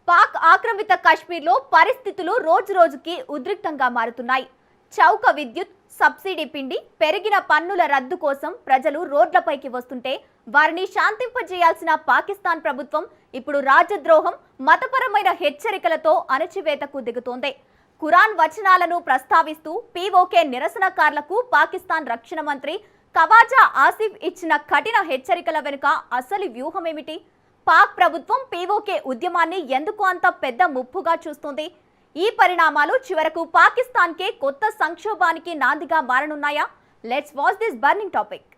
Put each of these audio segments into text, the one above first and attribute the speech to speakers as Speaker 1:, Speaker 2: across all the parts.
Speaker 1: పాక్ ఆక్రమిత కశ్మీర్లో పరిస్థితులు రోజురోజుకి ఉద్రిక్తంగా మారుతున్నాయి. చౌక విద్యుత్, సబ్సిడీ పిండి, పెరిగిన పన్నుల రద్దు కోసం ప్రజలు రోడ్లపైకి వస్తుంటే వారిని శాంతింపజేయాల్సిన పాకిస్తాన్ ప్రభుత్వం ఇప్పుడు రాజద్రోహం, మతపరమైన హెచ్చరికలతో అణచివేతకు దిగుతోంది. ఖురాన్ వచనాలను ప్రస్తావిస్తూ పీఓకే నిరసనకారులకు పాకిస్తాన్ రక్షణ మంత్రి ఖవాజా ఆసిఫ్ ఇచ్చిన కఠిన హెచ్చరికల వెనుక అసలు వ్యూహమేమిటి? పాక్ ప్రభుత్వం పీఓకే ఉద్యమాన్ని ఎందుకు అంత పెద్ద ముప్పుగా చూస్తుంది? ఈ పరిణామాలు చివరకు పాకిస్తాన్కే కొత్త సంక్షోభానికి నాందిగా మారనున్నాయా? Let's watch this burning topic.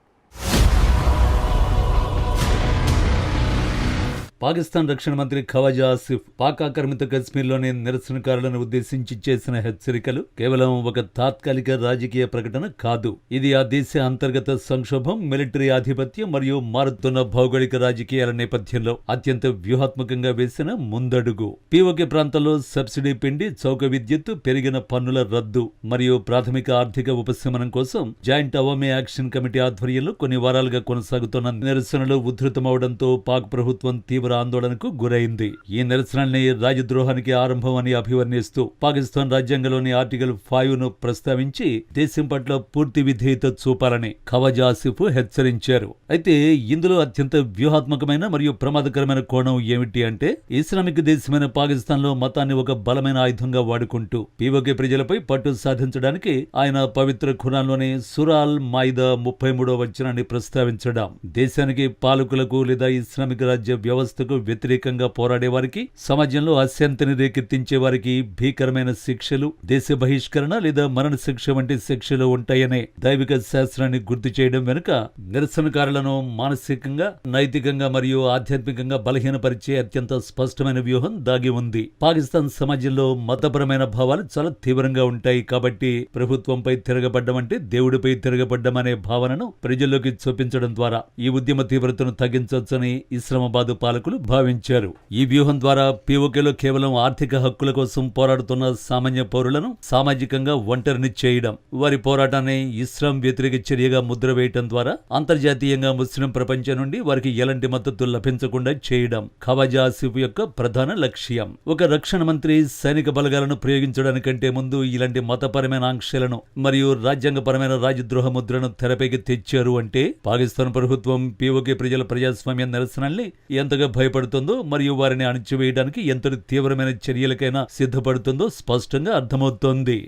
Speaker 2: Pakistan రక్షణ మంత్రి ఖవాజా ఆసిఫ్ పాక్ ఆక్రమిత కశ్మీర్లోని నిరసనకారులను ఉద్దేశించి చేసిన హెచ్చరికలు కేవలం ఒక తాత్కాలిక రాజకీయ ప్రకటన కాదు. ఇది ఆ దేశ అంతర్గత సంక్షోభం, మిలిటరీ ఆధిపత్యం మరియు మారుతున్న భౌగోళిక రాజకీయాల నేపథ్యంలో అత్యంత వ్యూహాత్మకంగా వేసిన ముందడుగు. పీఓకే ప్రాంతంలో సబ్సిడీ పిండి, చౌక విద్యుత్, పెరిగిన పన్నుల రద్దు మరియు ప్రాథమిక ఆర్థిక ఉపశమనం కోసం జాయింట్ అవామీ యాక్షన్ కమిటీ ఆధ్వర్యంలో కొన్ని వారాలుగా కొనసాగుతున్న నిరసనలు ఉధృతమవడంతో పాక్ ప్రభుత్వం తీవ్ర ఆందోళనకు గురైంది. ఈ నిరసనల్ని రాజద్రోహానికి ఆరంభం అని అభివర్ణిస్తూ పాకిస్తాన్ రాజ్యాంగంలోని ఆర్టికల్ 5ను ప్రస్తావించి దేశం పట్ల పూర్తి విధేయత చూపాలని ఖవాజా ఆసిఫ్ హెచ్చరించారు. అయితే ఇందులో అత్యంత వ్యూహాత్మకమైన మరియు ప్రమాదకరమైన కోణం ఏమిటి అంటే, ఇస్లామిక్ దేశమైన పాకిస్తాన్ లో మతాన్ని ఒక బలమైన ఆయుధంగా వాడుకుంటూ పీఓకే ప్రజలపై పట్టు సాధించడానికి ఆయన పవిత్ర ఖురాన్లోని సూరా అల్ మాయిదా 33వ వచనాన్ని ప్రస్తావించడం, దేశానికి, పాలకులకు లేదా ఇస్లామిక్ రాజ్య వ్యవస్థ వ్యతిరేకంగా పోరాడే వారికి, సమాజంలో అశాంతిని రేకెత్తించే వారికి భీకరమైన శిక్షలు, దేశ బహిష్కరణ లేదా మరణ శిక్ష వంటి శిక్షలు ఉంటాయనే దైవిక శాస్త్రాన్ని గుర్తు చేయడం వెనుక నిరసనకారులను మానసికంగా, నైతికంగా మరియు ఆధ్యాత్మికంగా బలహీనపరిచే అత్యంత స్పష్టమైన వ్యూహం దాగి ఉంది. పాకిస్తాన్ సమాజంలో మతపరమైన భావాలు చాలా తీవ్రంగా ఉంటాయి కాబట్టి ప్రభుత్వంపై తిరగబడ్డం అంటే దేవుడిపై తిరగబడ్డం అనే భావనను ప్రజల్లోకి చూపించడం ద్వారా ఈ ఉద్యమ తీవ్రతను తగ్గించవచ్చని ఇస్లామాబాద్ పాలకులు భావించారు. ఈ వ్యూహం ద్వారా పీఓకేలో కేవలం ఆర్థిక హక్కుల కోసం పోరాడుతున్న సామాన్య పౌరులను సామాజికంగా ఒంటరిని చేయడం, వారి పోరాటాన్ని ఇస్లాం వ్యతిరేక చర్యగా ముద్ర వేయడం ద్వారా అంతర్జాతీయంగా ముస్లిం ప్రపంచం నుండి వారికి ఎలాంటి మద్దతు లభించకుండా చేయడం ఖవాజా ఆసిఫ్ యొక్క ప్రధాన లక్ష్యం. ఒక రక్షణ మంత్రి సైనిక బలగాలను ప్రయోగించడానికంటే ముందు ఇలాంటి మతపరమైన ఆంక్షలను మరియు రాజ్యాంగపరమైన రాజద్రోహ ముద్రను తెరపైకి తెచ్చారు అంటే పాకిస్తాన్ ప్రభుత్వం పీఓకే ప్రజల ప్రజాస్వామ్య నిరసనల్ని ఎంతగా భయపడుతుందో మరియు వారిని అణచివేయడానికి ఎంతటి తీవ్రమైన చర్యలకైనా సిద్ధపడుతుందో స్పష్టంగా అర్థమవుతోంది.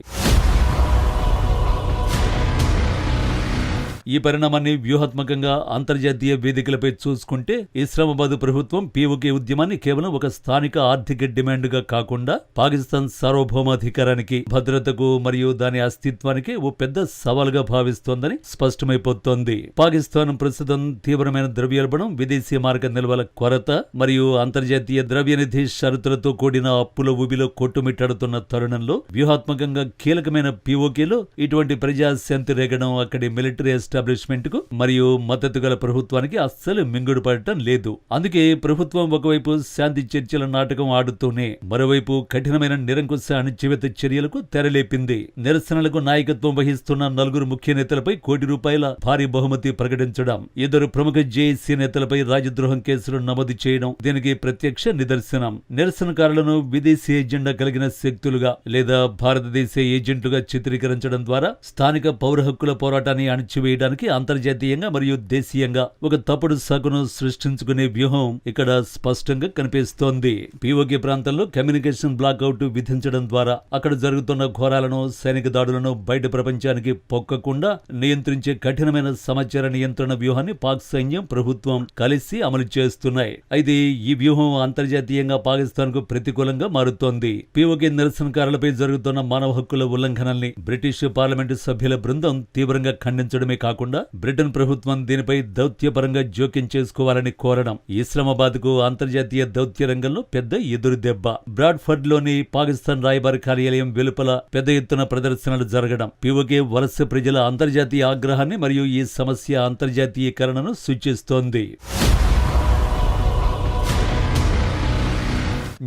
Speaker 2: ఈ పరిణామాన్ని వ్యూహాత్మకంగా అంతర్జాతీయ వేదికలపై చూసుకుంటే ఇస్లామాబాద్ ప్రభుత్వం పీఓకే ఉద్యమాన్ని కేవలం ఒక స్థానిక ఆర్థిక డిమాండ్గా కాకుండా పాకిస్తాన్ సార్వభౌమాధికారానికి, భద్రతకు మరియు దాని అస్తిత్వానికి ఓ పెద్ద సవాలుగా భావిస్తోందని స్పష్టమైపోతోంది. పాకిస్తాన్ ప్రస్తుతం తీవ్రమైన ద్రవ్యోల్బణం, విదేశీ మార్గ నిల్వల కొరత మరియు అంతర్జాతీయ ద్రవ్యనిధి షరతులతో కూడిన అప్పుల ఊబిలో కొట్టుమిట్టాడుతున్న తరుణంలో వ్యూహాత్మకంగా కీలకమైన పీఓకేలో ఇటువంటి ప్రజాశాంతి రేగడం అక్కడి మిలిటరీ ఎస్టాబ్లిష్మెంట్ కు మరియు మద్దతు గల ప్రభుత్వానికి అస్సలు మింగుడు పడటం లేదు. అందుకే ప్రభుత్వం ఒకవైపు శాంతి చర్చల నాటకం ఆడుతూనే మరోవైపు కఠినమైన నిరంకుశ అణచివేత చర్యలకు తెరలేపింది. నిరసనలకు నాయకత్వం వహిస్తున్న 4 ముఖ్య నేతలపై ₹1 భారీ బహుమతి ప్రకటించడం, 2 ప్రముఖ జేఏసీ నేతలపై రాజద్రోహం కేసులు నమోదు చేయడం దీనికి ప్రత్యక్ష నిదర్శనం. నిరసనకారులను విదేశీ ఎజెండా కలిగిన శక్తులుగా లేదా భారతదేశ ఏజెంట్లుగా చిత్రీకరించడం ద్వారా స్థానిక పౌర హక్కుల పోరాటాన్ని అణచివేయడానికి అంతర్జాతీయంగా మరియు దేశీయంగా ఒక తప్పుడు సాకును సృష్టించుకునే వ్యూహం ఇక్కడ స్పష్టంగా కనిపిస్తోంది. పీఓకే ప్రాంతంలో కమ్యూనికేషన్ బ్లాక్అవుట్ విధించడం ద్వారా అక్కడ జరుగుతున్న ఘోరాలను, సైనిక దాడులను బయట ప్రపంచానికి పొక్కకుండా నియంత్రించే కఠినమైన సమాచార నియంత్రణ వ్యూహాన్ని పాక్ సైన్యం, ప్రభుత్వం కలిసి అమలు చేస్తున్నాయి. అయితే ఈ వ్యూహం అంతర్జాతీయంగా పాకిస్తాన్ కు ప్రతికూలంగా మారుతోంది. పీఓకే నిరసనకారులపై జరుగుతున్న మానవ హక్కుల ఉల్లంఘనల్ని బ్రిటిష్ పార్లమెంటు సభ్యుల బృందం తీవ్రంగా ఖండించడమే కాకుండా బ్రిటన్ ప్రభుత్వం దీనిపై దౌత్యపరంగా జోక్యం చేసుకోవాలని కోరడం ఇస్లామాబాద్ కు అంతర్జాతీయ దౌత్య రంగంలో పెద్ద ఎదురు దెబ్బ. బ్రాడ్ఫర్డ్ లోని పాకిస్తాన్ రాయబార కార్యాలయం వెలుపల పెద్ద ఎత్తున ప్రదర్శనలు జరగడం పీఓకే వలస ప్రజల అంతర్జాతీయ ఆగ్రహాన్ని మరియు ఈ సమస్య అంతర్జాతీయకరణను సూచిస్తోంది.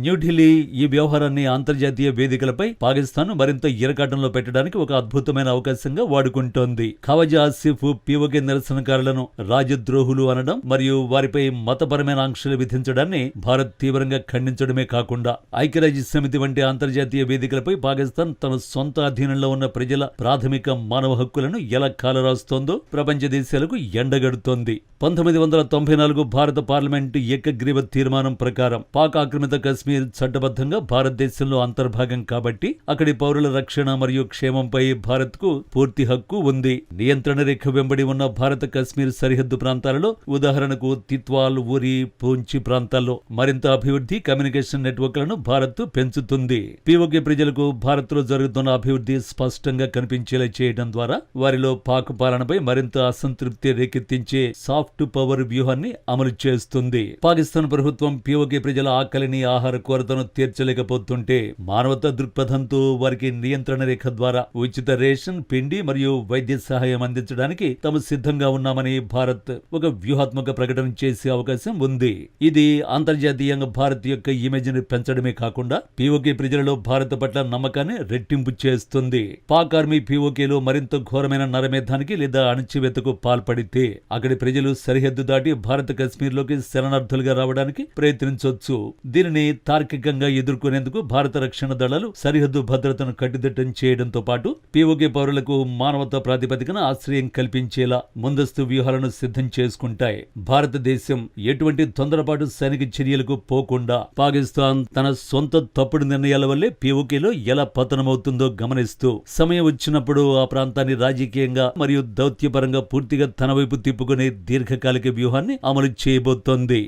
Speaker 2: న్యూఢిల్లీ ఈ వ్యవహారాన్ని అంతర్జాతీయ వేదికలపై పాకిస్తాన్ మరింత ఇరకాటంలో పెట్టడానికి ఒక అద్భుతమైన అవకాశంగా వాడుకుంటోంది. ఖవాజా ఆసిఫ్ పీఓకే నిరసనకారులను రాజద్రోహులు అనడం మరియు వారిపై మతపరమైన ఆంక్షలు విధించడాన్ని భారత్ తీవ్రంగా ఖండించడమే కాకుండా ఐక్యరాజ్య సమితి వంటి అంతర్జాతీయ వేదికలపై పాకిస్తాన్ తన సొంత అధీనంలో ఉన్న ప్రజల ప్రాథమిక మానవ హక్కులను ఎలా కాలరాస్తోందో ప్రపంచ దేశాలకు ఎండగడుతోంది. 1994 భారత పార్లమెంటు ఏకగ్రీవ తీర్మానం ప్రకారం పాక్ ఆక్రమిత కశ్మీర్ చట్టబద్ధంగా భారతదేశంలో అంతర్భాగం కాబట్టి అక్కడి పౌరుల రక్షణ మరియు క్షేమంపై భారత్కు పూర్తి హక్కు ఉంది. నియంత్రణ రేఖ వెంబడి ఉన్న భారత కశ్మీర్ సరిహద్దు ప్రాంతాలలో ఉదాహరణకు తిత్వాల్, ఉరి, పూంచి ప్రాంతాల్లో మరింత అభివృద్ధి కమ్యూనికేషన్ నెట్వర్క్లను భారత్ పెంచుతుంది. పీఓకే ప్రజలకు భారత్ లో జరుగుతున్న అభివృద్ధి స్పష్టంగా కనిపించేలా చేయడం ద్వారా వారిలో పాక్ పాలనపై మరింత అసంతృప్తి రేకెత్తించే సాఫ్ట్ పవర్ వ్యూహాన్ని అమలు చేస్తుంది. పాకిస్తాన్ ప్రభుత్వం పీఓకే ప్రజల ఆకలిని, ఆహార కొరతను తీర్చలేకపోతుంటే మానవతా దృక్పథంతో వారికి నియంత్రణ రేఖ ద్వారా ఉచిత రేషన్, పిండి మరియు వైద్య సహాయం అందించడానికి తాము సిద్ధంగా ఉన్నామని భారత్ ఒక వ్యూహాత్మక ప్రకటన చేసే అవకాశం ఉంది. ఇది అంతర్జాతీయంగా భారత్ యొక్క ఇమేజ్ ని పెంచడమే కాకుండా పీఓకే ప్రజలలో భారత్ పట్ల నమ్మకాన్ని రెట్టింపు చేస్తుంది. పాక్ ఆర్మీ పీఓకేలో మరింత ఘోరమైన నరమేధానికి లేదా అణచివేతకు పాల్పడితే అక్కడి ప్రజలు సరిహద్దు దాటి భారత కశ్మీర్లోకి శరణార్థులుగా రావడానికి ప్రయత్నించవచ్చు. దీనిని తార్కికంగా ఎదుర్కొనేందుకు భారత రక్షణ దళాలు సరిహద్దు భద్రతను కట్టుదిట్టం చేయడంతో పాటు పీఓకే పౌరులకు మానవతా ప్రాతిపదికన ఆశ్రయం కల్పించేలా ముందస్తు వ్యూహాలను సిద్ధం చేసుకుంటాయి. భారతదేశం ఎటువంటి తొందరపాటు సైనిక చర్యలకు పోకుండా పాకిస్తాన్ తన సొంత తప్పుడు నిర్ణయాల వల్లే పీఓకేలో ఎలా పతనమవుతుందో గమనిస్తూ సమయం వచ్చినప్పుడు ఆ ప్రాంతాన్ని రాజకీయంగా మరియు దౌత్యపరంగా పూర్తిగా తన వైపు తిప్పుకునే దీర్ఘకాలిక వ్యూహాన్ని అమలు చేయబోతోంది.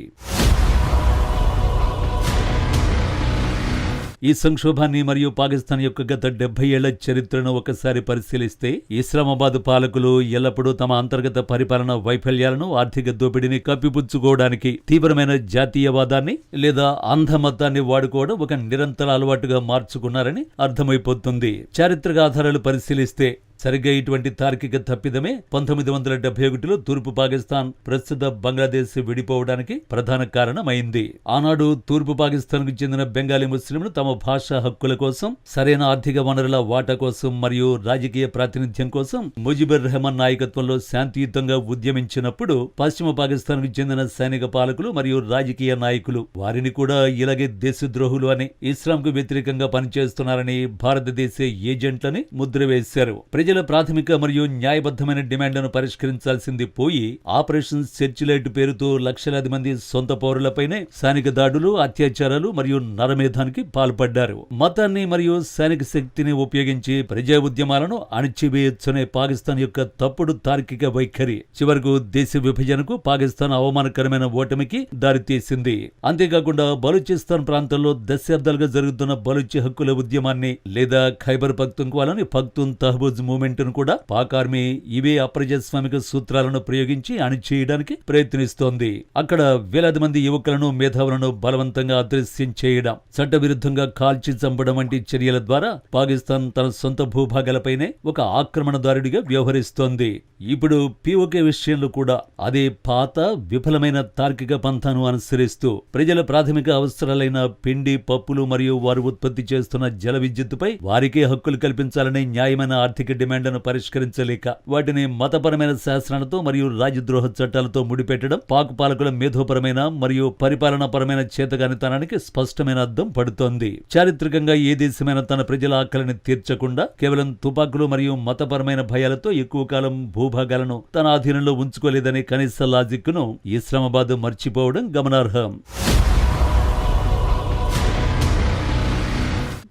Speaker 2: ఈ సంక్షోభాన్ని మరియు పాకిస్తాన్ యొక్క గత 70 ఏళ్ల చరిత్రను ఒకసారి పరిశీలిస్తే ఇస్లామాబాద్ పాలకులు ఎల్లప్పుడూ తమ అంతర్గత పరిపాలన వైఫల్యాలను, ఆర్థిక దోపిడీని కప్పిపుచ్చుకోవడానికి తీవ్రమైన జాతీయవాదాన్ని లేదా అంధమతాన్ని వాడుకోవడం ఒక నిరంతర అలవాటుగా మార్చుకున్నారని అర్థమైపోతుంది. చారిత్రక ఆధారాలు పరిశీలిస్తే సరిగ్గా ఇటువంటి తార్కిక తప్పిదమే 1971లో తూర్పు పాకిస్తాన్, ప్రస్తుత బంగ్లాదేశ్ విడిపోవడానికి ప్రధాన కారణమైంది. ఆనాడు తూర్పు పాకిస్తాన్ కు చెందిన బెంగాలీ ముస్లింలు తమ భాషా హక్కుల కోసం, సరైన ఆర్థిక వనరుల వాటా కోసం మరియు రాజకీయ ప్రాతినిధ్యం కోసం ముజిబుర్ రెహమాన్ నాయకత్వంలో శాంతియుతంగా ఉద్యమించినప్పుడు పశ్చిమ పాకిస్తాన్ కు చెందిన సైనిక పాలకులు మరియు రాజకీయ నాయకులు వారిని కూడా ఇలాగే దేశద్రోహులు అని, ఇస్లాంకు వ్యతిరేకంగా పనిచేస్తున్నారని భారతదేశ ఏజెంట్లని ముద్ర వేశారు. ప్రజల ప్రాథమిక మరియు న్యాయబద్ధమైన డిమాండ్లను పరిష్కరించాల్సింది పోయి ఆపరేషన్ సెర్చ్ లైట్ పేరుతో లక్షలాది మంది సొంత పౌరులపైనే సైనిక దాడులు, అత్యాచారాలు మరియు నరమేధానికి పాల్పడ్డారు. మతాన్ని మరియు సైనిక శక్తిని ఉపయోగించి ప్రజా ఉద్యమాలను అణిచివేయొచ్చనే పాకిస్తాన్ యొక్క తప్పుడు తార్కిక వైఖరి చివరకు దేశ విభజనకు, పాకిస్తాన్ అవమానకరమైన ఓటమికి దారితీసింది. అంతేకాకుండా బలూచిస్తాన్ ప్రాంతంలో దశాబ్దాలుగా జరుగుతున్న బలూచి హక్కుల ఉద్యమాన్ని లేదా ఖైబర్ పఖ్తుంఖ్వాలోని పఖ్తూన్ తహబూజ్ మూవ్మెంట్ ను కూడా పాక్ ఆర్మీ ఇవే అప్రజాస్వామిక సూత్రాలను ప్రయోగించి అణిచేయడానికి ప్రయత్నిస్తోంది. అక్కడ వేలాది మంది యువకులను, మేధావులను బలవంతంగా అదృశ్యం చేయడం, చట్టవిరుద్ధంగా కాల్చి చంపడం వంటి చర్యల ద్వారా పాకిస్తాన్ తన సొంత భూభాగాలపైనే ఒక ఆక్రమణదారుడిగా వ్యవహరిస్తోంది. ఇప్పుడు పీఓకే విషయంలో కూడా అదే పాత విఫలమైన తార్కిక పంథాను అనుసరిస్తూ ప్రజల ప్రాథమిక అవసరాలైన పిండి, పప్పులు మరియు వారు ఉత్పత్తి చేస్తున్న జల విద్యుత్తుపై వారికే హక్కులు కల్పించాలనే న్యాయమైన ఆర్థిక డిమాండ్లను పరిష్కరించలేక వాటిని మతపరమైన శాసనాలతో మరియు రాజద్రోహ చట్టాలతో ముడిపెట్టడం పాక్ పాలకుల మేధోపరమైన మరియు పరిపాలనాపరమైన చేతగానితనానికి స్పష్టమైన అద్దం పడుతోంది. చారిత్రకంగా ఏ దేశమైనా తన ప్రజల ఆకలిని తీర్చకుండా కేవలం తుపాకులు మరియు మతపరమైన భయాలతో ఎక్కువ కాలం భూభాగాలను తన అధీనంలో ఉంచుకోలేదనే కనీస లాజిక్ ను ఇస్లామాబాద్ మర్చిపోవడం గమనార్హం.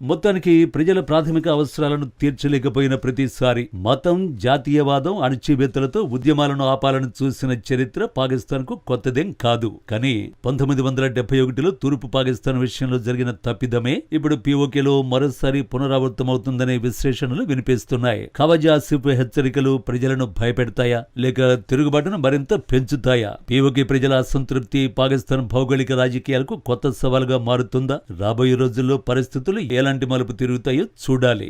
Speaker 2: మొత్తానికి ప్రజల ప్రాథమిక అవసరాలను తీర్చలేకపోయిన ప్రతిసారి మతం, జాతీయవాదం, అణచివేతలతో ఉద్యమాలను ఆపాలను చూసిన చరిత్ర పాకిస్తాన్ కు కొత్తదేం కాదు. కానీ 1971లో తూర్పు పాకిస్తాన్ విషయంలో జరిగిన తప్పిదమే ఇప్పుడు పీఓకేలో మరోసారి పునరావృతమవుతుందనే విశ్లేషణలు వినిపిస్తున్నాయి. ఖవాజా ఆసిఫ్ హెచ్చరికలు ప్రజలను భయపెడతాయా లేక తిరుగుబాటును మరింత పెంచుతాయా? పీఓకే ప్రజల అసంతృప్తి పాకిస్తాన్ భౌగోళిక రాజకీయాలకు కొత్త సవాలుగా మారుతుందా? రాబోయే రోజుల్లో పరిస్థితులు ఎలాంటి మలుపు తిరుగుతాయో చూడాలి.